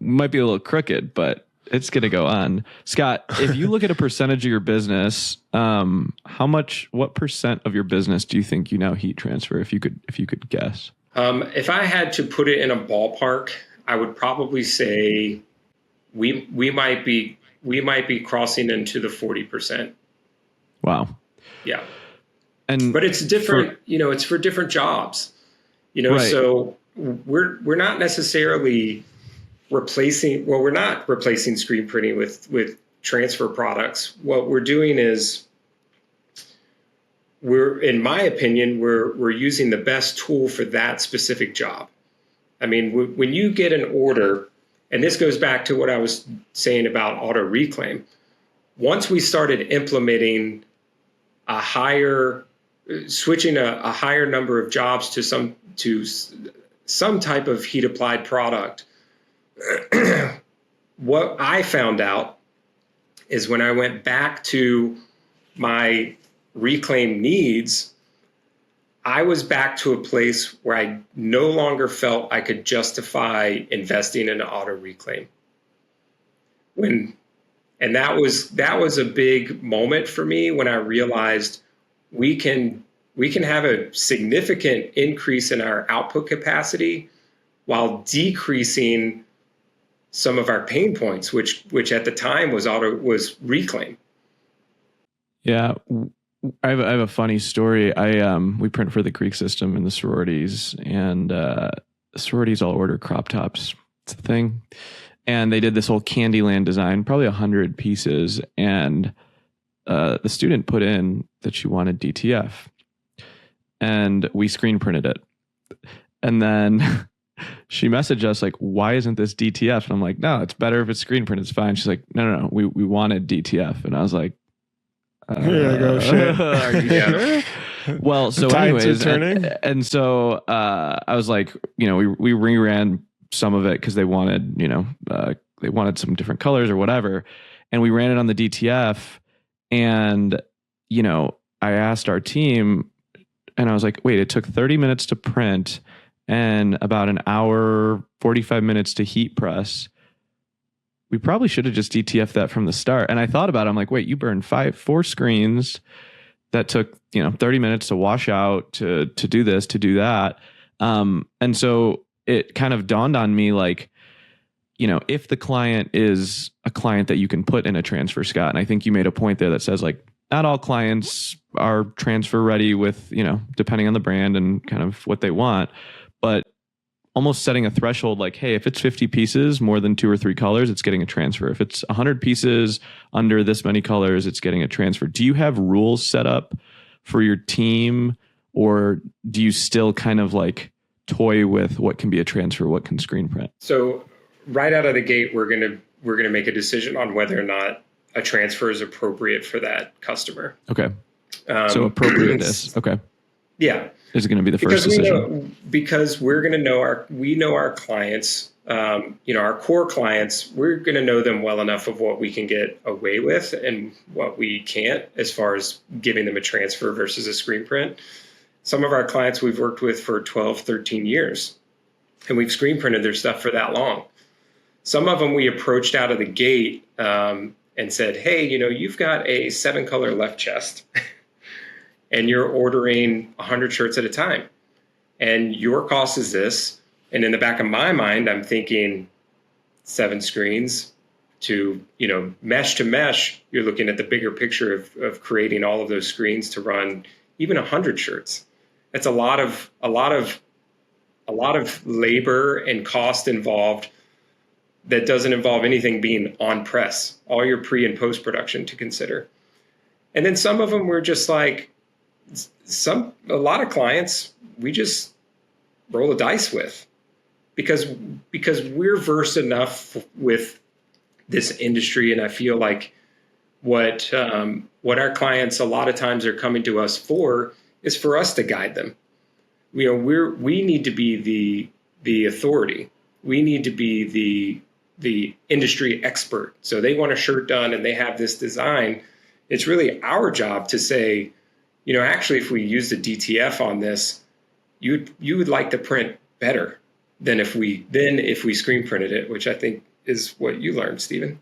Might be a little crooked, but it's going to go on. Scott, if you look at a percentage of your business, what percent of your business do you think you now heat transfer? If you could guess. If I had to put it in a ballpark, I would probably say we might be crossing into the 40%. Wow. Yeah. But it's different, it's for different jobs, right. So we're not necessarily we're not replacing screen printing with transfer products. What we're doing is in my opinion, we're using the best tool for that specific job. I mean, when you get an order, and this goes back to what I was saying about auto reclaim, once we started implementing switching a higher number of jobs to some type of heat applied product, what I found out is when I went back to my reclaim needs, I was back to a place where I no longer felt I could justify investing in an auto reclaim. And that was a big moment for me when I realized we can have a significant increase in our output capacity while decreasing some of our pain points, which at the time was reclaim. Yeah, I have a funny story. We print for the Greek system in the sororities, and sororities all order crop tops. It's a thing, and they did this whole Candyland design, probably 100 pieces, and the student put in that she wanted DTF, and we screen printed it, and then she messaged us like, "Why isn't this DTF?" And I'm like, "No, it's better if it's screen printed. It's fine." She's like, "No, we wanted DTF," and I was like, "Here you go, shit." Well, so anyways, and so I was like, we reran some of it because they wanted, they wanted some different colors or whatever, and we ran it on the DTF, and I asked our team, and I was like, wait, it took 30 minutes to print and about an hour, 45 minutes to heat press. We probably should have just DTF'd that from the start. And I thought about it. I'm like, wait, you burned 4 screens that took, 30 minutes to wash out, to do this, to do that. And so it kind of dawned on me, like, if the client is a client that you can put in a transfer, Scott, and I think you made a point there that says, like, not all clients are transfer ready with, depending on the brand and kind of what they want, but almost setting a threshold like, hey, if it's 50 pieces, more than 2 or 3 colors, it's getting a transfer. If it's 100 pieces under this many colors, it's getting a transfer. Do you have rules set up for your team, or do you still kind of like toy with what can be a transfer, what can screen print? So right out of the gate, we're gonna make a decision on whether or not a transfer is appropriate for that customer. Okay. So appropriateness. Okay. Yeah. Is it going to be the first decision? Because we're going to know our clients, our core clients, we're going to know them well enough of what we can get away with and what we can't as far as giving them a transfer versus a screen print. Some of our clients we've worked with for 12, 13 years, and we've screen printed their stuff for that long. Some of them we approached out of the gate and said, hey, you've got a 7-color left chest. And you're ordering 100 shirts at a time. And your cost is this. And in the back of my mind, I'm thinking 7 screens to mesh, you're looking at the bigger picture of creating all of those screens to run even 100 shirts. That's a lot of labor and cost involved that doesn't involve anything being on press, all your pre and post production to consider. And then some of them were just like, a lot of clients we just roll the dice with because we're versed enough with this industry, and I feel like what our clients a lot of times are coming to us for is for us to guide them. We need to be the authority. We need to be the industry expert. So they want a shirt done and they have this design. It's really our job to say, actually, if we use the DTF on this, you would like the print better than if we screen printed it, which I think is what you learned, Stephen.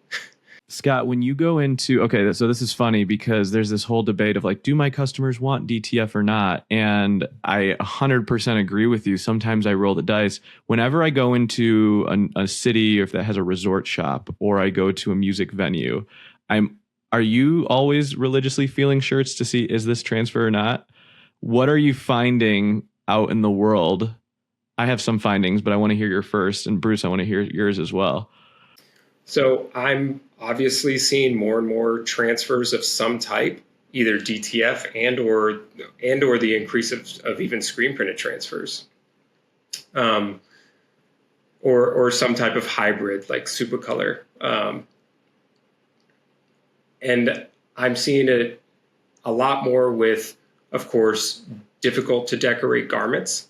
Scott, when you go into, okay, so this is funny because there's this whole debate of like, do my customers want DTF or not? And I 100% agree with you. Sometimes I roll the dice. Whenever I go into a city, or if that has a resort shop, or I go to a music venue, are you always religiously feeling shirts to see, is this transfer or not? What are you finding out in the world? I have some findings, but I want to hear your first. And Bruce, I want to hear yours as well. So I'm obviously seeing more and more transfers of some type, either DTF and or the increase of even screen printed transfers, or some type of hybrid like Supercolor. And I'm seeing it a lot more with, of course, difficult to decorate garments,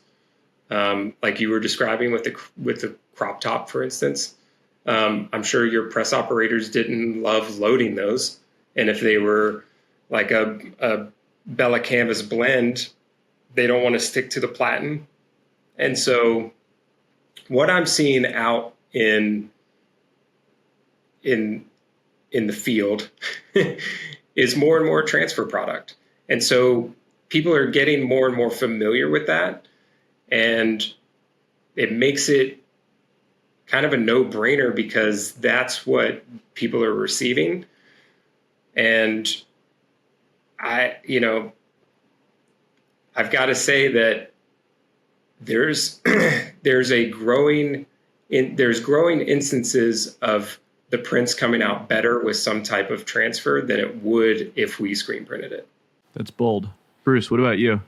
like you were describing with the crop top, for instance. I'm sure your press operators didn't love loading those. And if they were like a Bella Canvas blend, they don't want to stick to the platen. And so what I'm seeing out in the field is more and more transfer product. And so people are getting more and more familiar with that. And it makes it kind of a no-brainer because that's what people are receiving. And I've got to say that there's growing instances of the prints coming out better with some type of transfer than it would if we screen printed it. That's bold. Bruce, what about you?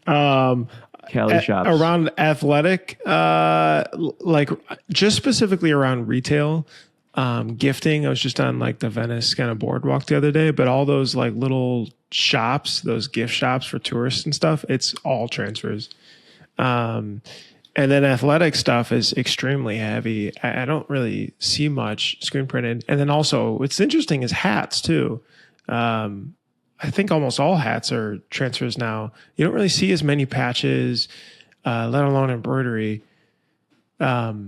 Cali shops. Around athletic, like just specifically around retail, gifting. I was just on like the Venice kind of boardwalk the other day, but all those like little shops, those gift shops for tourists and stuff, it's all transfers. And then athletic stuff is extremely heavy. I don't really see much screen printed. And then also what's interesting is hats too. I think almost all hats are transfers now. You don't really see as many patches, let alone embroidery. So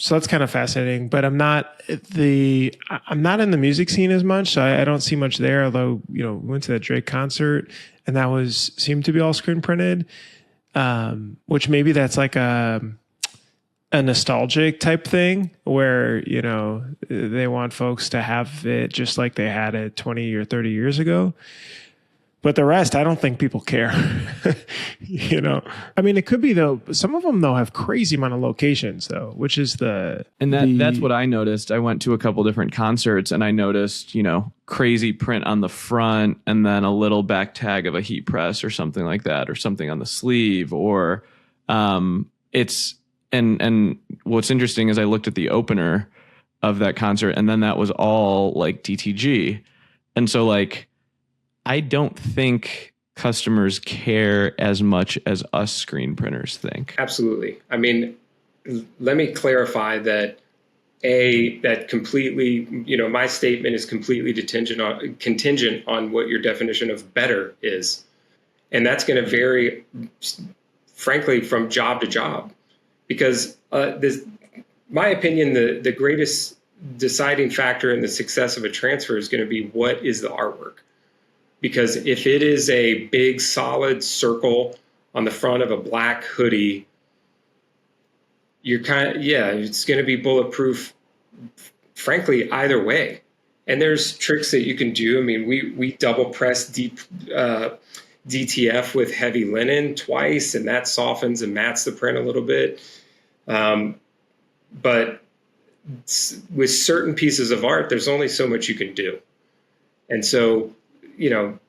that's kind of fascinating. But I'm not in the music scene as much, so I don't see much there. Although we went to that Drake concert, and that seemed to be all screen printed, which maybe that's like a nostalgic type thing where they want folks to have it just like they had it 20 or 30 years ago. But the rest, I don't think people care. I mean, it could be though. Some of them though have crazy amount of locations though, which is that's what I noticed. I went to a couple different concerts and I noticed, crazy print on the front and then a little back tag of a heat press or something like that, or something on the sleeve, or it's. And what's interesting is I looked at the opener of that concert and then that was all like DTG. And so like, I don't think customers care as much as us screen printers think. Absolutely. I mean, let me clarify that that completely, my statement is completely contingent on what your definition of better is. And that's going to vary, frankly, from job to job. Because my opinion, the greatest deciding factor in the success of a transfer is going to be what is the artwork. Because if it is a big solid circle on the front of a black hoodie, it's going to be bulletproof, frankly, either way. And there's tricks that you can do. I mean, we double press DTF with heavy linen twice, and that softens and mats the print a little bit. But with certain pieces of art, there's only so much you can do. And so,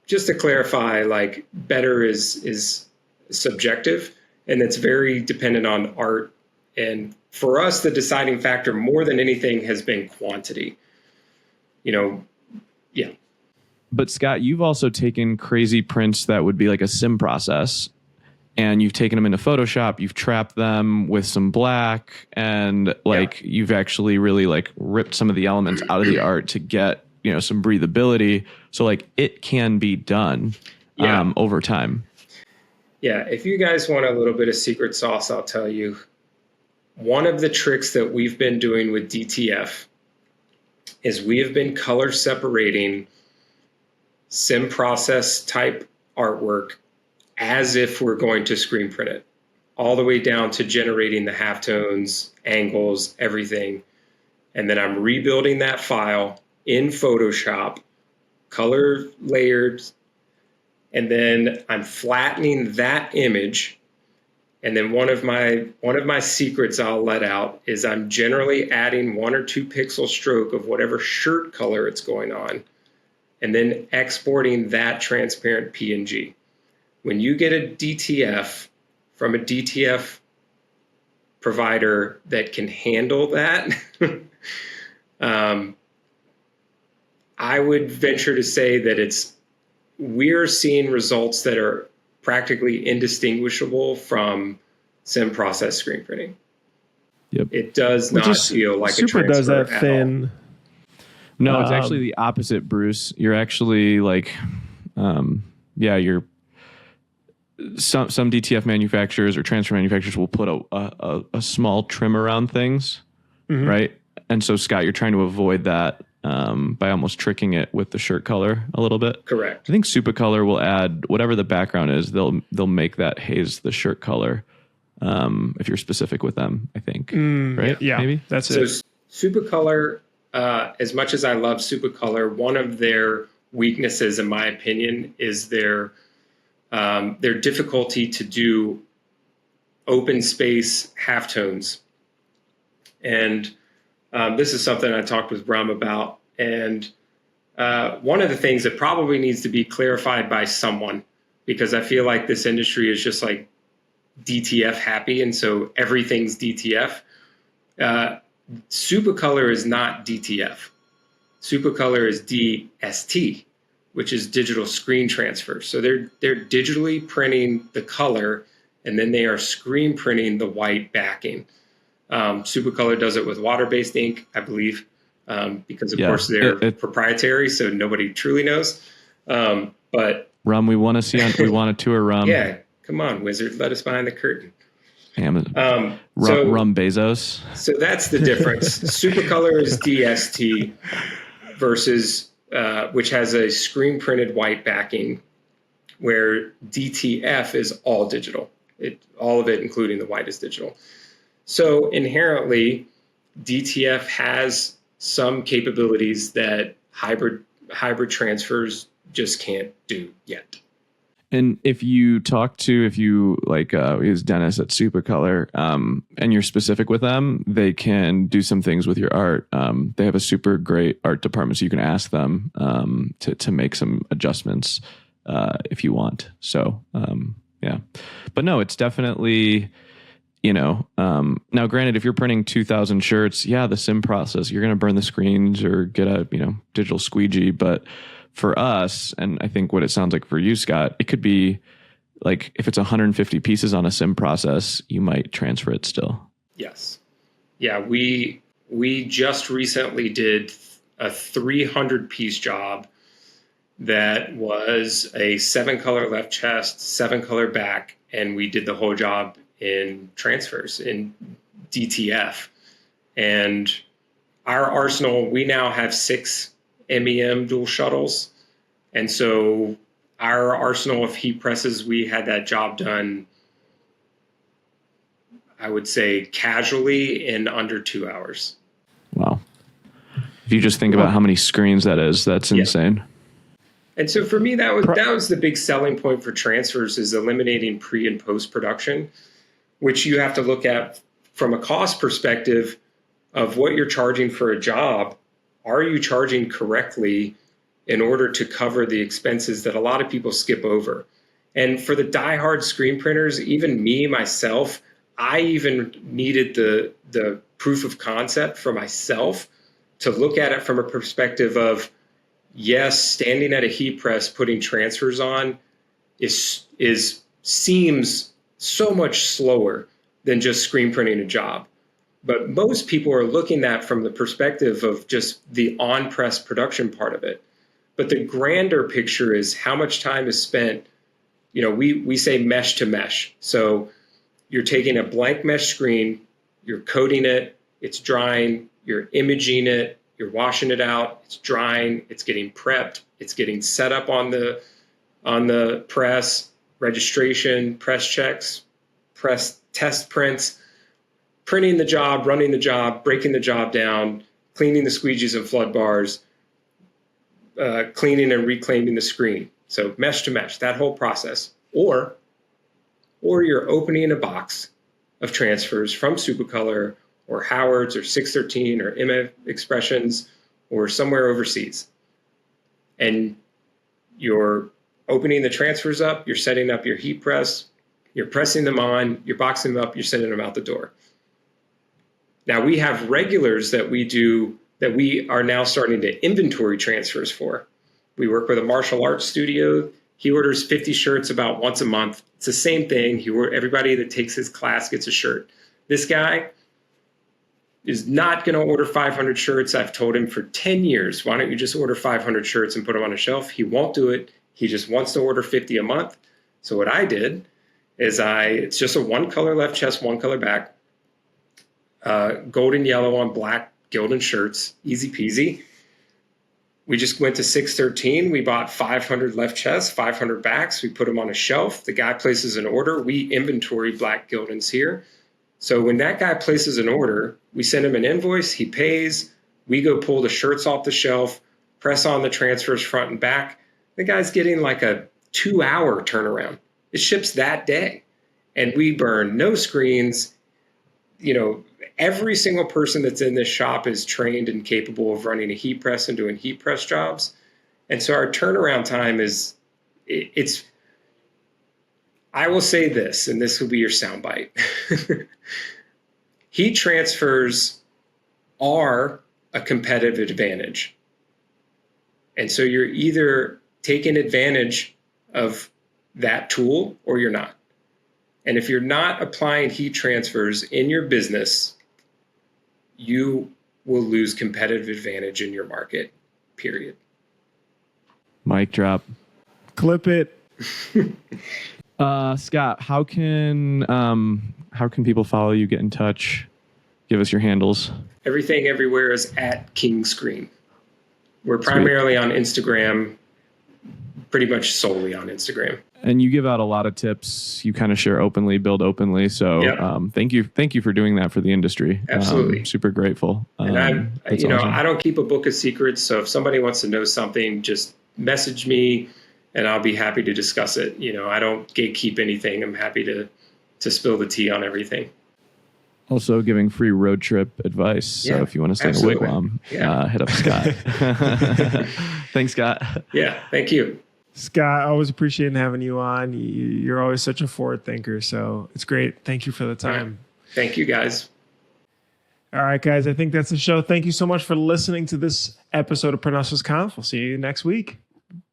just to clarify, like better is subjective and it's very dependent on art. And for us, the deciding factor more than anything has been quantity, yeah. But Scott, you've also taken crazy prints that would be like a sim process and you've taken them into Photoshop, you've trapped them with some black, and like you've actually really like ripped some of the elements out of the art to get, you know, some breathability. So like it can be done over time. Yeah. If you guys want a little bit of secret sauce, I'll tell you. One of the tricks that we've been doing with DTF is we have been color separating sim process type artwork as if we're going to screen print it, all the way down to generating the halftones, angles, everything. And then I'm rebuilding that file in Photoshop, color layered, and then I'm flattening that image. And then one of my secrets I'll let out is I'm generally adding 1 or 2 pixel stroke of whatever shirt color it's going on, and then exporting that transparent PNG. When you get a DTF from a DTF provider that can handle that, I would venture to say that we're seeing results that are practically indistinguishable from sim process screen printing. Yep. It does not feel like Super a transfer does that at thin. all. No, it's actually the opposite, Bruce. You're actually like, you're some DTF manufacturers or transfer manufacturers will put a small trim around things, right? And so, Scott, you're trying to avoid that by almost tricking it with the shirt color a little bit. Correct. I think Supercolor will add whatever the background is. They'll make that haze the shirt color if you're specific with them. I think, right? Yeah, maybe that's it. So Supercolor, as much as I love Supercolor, one of their weaknesses, in my opinion, is their difficulty to do open space halftones. And this is something I talked with Bram about. And one of the things that probably needs to be clarified by someone, because I feel like this industry is just like DTF happy. And so everything's DTF. Supercolor is not DTF. Supercolor is DST, which is digital screen transfer. So they're digitally printing the color, and then they are screen printing the white backing. Supercolor does it with water-based ink, I believe, because of course they're proprietary, so nobody truly knows. But Rum, we want to tour Rum. Yeah, come on, wizard, let us behind the curtain. Rum Bezos. So that's the difference. Supercolor is DST versus which has a screen printed white backing, where DTF is all digital. All of it, including the white, is digital. So inherently, DTF has some capabilities that hybrid transfers just can't do yet. And if you is Dennis at Supercolor, and you're specific with them, they can do some things with your art. They have a super great art department, so you can ask them to make some adjustments if you want. So yeah, but no, it's definitely, now granted, if you're printing 2,000 shirts, the sim process, you're going to burn the screens or get a digital squeegee, but for us, and I think what it sounds like for you, Scott, it could be like if it's 150 pieces on a sim process, you might transfer it still. Yes. Yeah, we just recently did a 300 piece job that was a 7-color left chest, 7-color back, and we did the whole job in transfers in DTF. And our arsenal, we now have 6 MEM dual shuttles. And so our arsenal of heat presses, we had that job done, I would say, casually in under 2 hours. Wow. If you just think about how many screens that is, that's insane. And so for me, that was the big selling point for transfers, is eliminating pre and post production, which you have to look at from a cost perspective of what you're charging for a job. Are you charging correctly in order to cover the expenses that a lot of people skip over? And for the diehard screen printers, even me, myself, I even needed the proof of concept for myself to look at it from a perspective of, yes, standing at a heat press, putting transfers on seems so much slower than just screen printing a job. But most people are looking at from the perspective of just the on-press production part of it. But the grander picture is how much time is spent. We say mesh to mesh. So you're taking a blank mesh screen, you're coating it, it's drying, you're imaging it, you're washing it out, it's drying, it's getting prepped, it's getting set up on the press, registration, press checks, press test prints, printing the job, running the job, breaking the job down, cleaning the squeegees and flood bars, cleaning and reclaiming the screen. So mesh to mesh, that whole process. Or you're opening a box of transfers from Supercolor or Howard's or 613 or MF Expressions or somewhere overseas. And you're opening the transfers up, you're setting up your heat press, you're pressing them on, you're boxing them up, you're sending them out the door. Now we have regulars that we do that we are now starting to inventory transfers for. We work with a martial arts studio. He orders 50 shirts about once a month. It's the same thing. Everybody that takes his class gets a shirt. This guy is not going to order 500 shirts. I've told him for 10 years, why don't you just order 500 shirts and put them on a shelf? He won't do it. He just wants to order 50 a month. So what I did is it's just a one color left chest, one color back, gold and yellow on black Gildan shirts, easy peasy. We just went to 613. We bought 500 left chests, 500 backs. We put them on a shelf. The guy places an order. We inventory black Gildans here. So when that guy places an order, we send him an invoice. He pays. We go pull the shirts off the shelf, press on the transfers front and back. The guy's getting like a 2-hour turnaround. It ships that day. And we burn no screens. Every single person that's in this shop is trained and capable of running a heat press and doing heat press jobs. And so our turnaround time I will say this, and this will be your soundbite. Heat transfers are a competitive advantage. And so you're either taking advantage of that tool or you're not. And if you're not applying heat transfers in your business, you will lose competitive advantage in your market, period. Mic drop. Clip it. Scott, how can people follow you, get in touch? Give us your handles. Everything everywhere is at King Screen. We're primarily on Instagram, pretty much solely on Instagram. And you give out a lot of tips. You kind of share openly, build openly. So thank you for doing that for the industry. Absolutely. Super grateful. And awesome. I don't keep a book of secrets. So if somebody wants to know something, just message me and I'll be happy to discuss it. I don't gatekeep anything. I'm happy to spill the tea on everything. Also giving free road trip advice. So if you want to stay in a wigwam, hit up Scott. Thanks, Scott. Yeah, thank you. Scott, always appreciating having you on. You're always such a forward thinker, so it's great. Thank you for the time. Right. Thank you, guys. All right, guys, I think that's the show. Thank you so much for listening to this episode of Printlife Conf. We'll see you next week.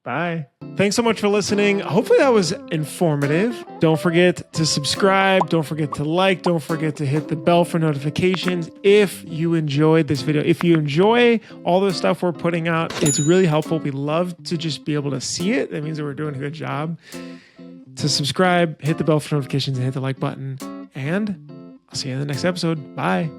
Bye. Thanks so much for listening. Hopefully that was informative. Don't forget to subscribe. Don't forget to like. Don't forget to hit the bell for notifications if you enjoyed this video. If you enjoy all the stuff we're putting out, it's really helpful. We love to just be able to see it. That means that we're doing a good job. To subscribe, hit the bell for notifications, and hit the like button. And I'll see you in the next episode. Bye.